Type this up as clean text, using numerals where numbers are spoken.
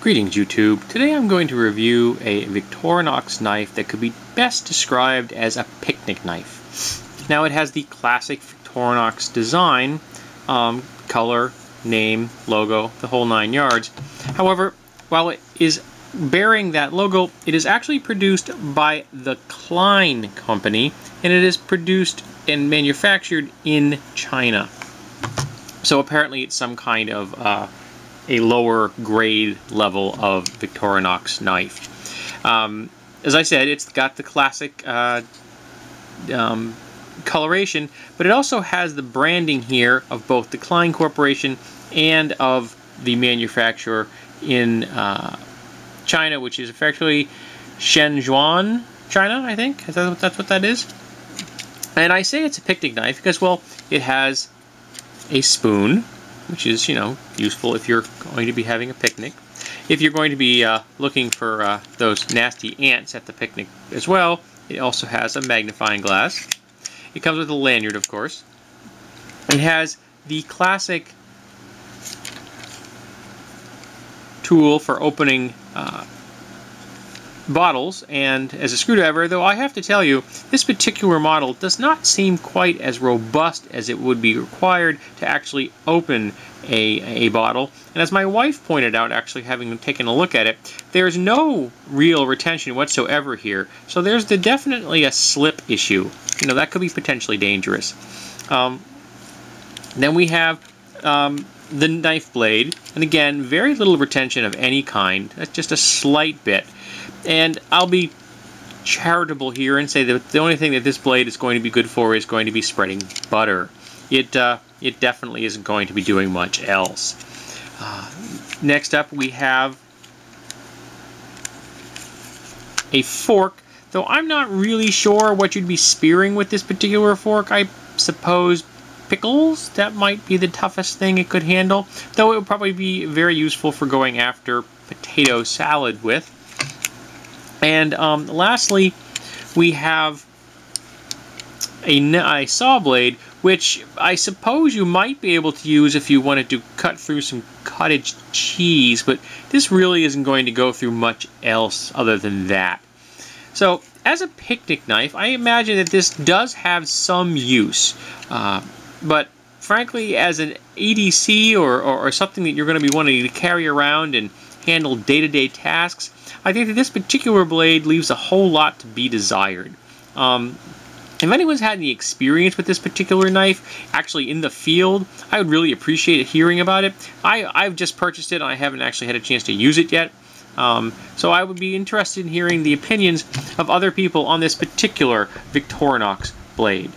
Greetings YouTube. Today I'm going to review a Victorinox knife that could be best described as a picnic knife. Now it has the classic Victorinox design, color, name, logo, the whole 9 yards. However, while it is bearing that logo, it is actually produced by the Klein company, and it is produced and manufactured in China. So apparently it's some kind of a lower grade level of Victorinox knife. As I said, it's got the classic coloration, but it also has the branding here of both the Klein Corporation and of the manufacturer in China, which is effectively Shenzhen, China, I think. That's what that is. And I say it's a picnic knife because, well, it has a spoon, which is, useful if you're going to be having a picnic. If you're going to be looking for those nasty ants at the picnic as well, it also has a magnifying glass. It comes with a lanyard, of course. It has the classic tool for opening bottles, and as a screwdriver, though I have to tell you, this particular model does not seem quite as robust as it would be required to actually open a bottle. And as my wife pointed out, actually having taken a look at it, there's no real retention whatsoever here. So there's definitely a slip issue. That could be potentially dangerous. Then we have the knife blade, and again, very little retention of any kind. That's just a slight bit. And I'll be charitable here and say that the only thing that this blade is going to be good for is going to be spreading butter. It definitely isn't going to be doing much else. Next up we have a fork, though I'm not really sure what you'd be spearing with this particular fork. I suppose pickles, that might be the toughest thing it could handle, though it would probably be very useful for going after potato salad with. And lastly, we have a saw blade, which I suppose you might be able to use if you wanted to cut through some cottage cheese, but this really isn't going to go through much else other than that. So, as a picnic knife, I imagine that this does have some use, but frankly, as an EDC or something that you're going to be wanting to carry around and handle day-to-day tasks, I think that this particular blade leaves a whole lot to be desired. If anyone's had any experience with this particular knife, actually in the field, I would really appreciate hearing about it. I've just purchased it and I haven't actually had a chance to use it yet. So I would be interested in hearing the opinions of other people on this particular Victorinox blade.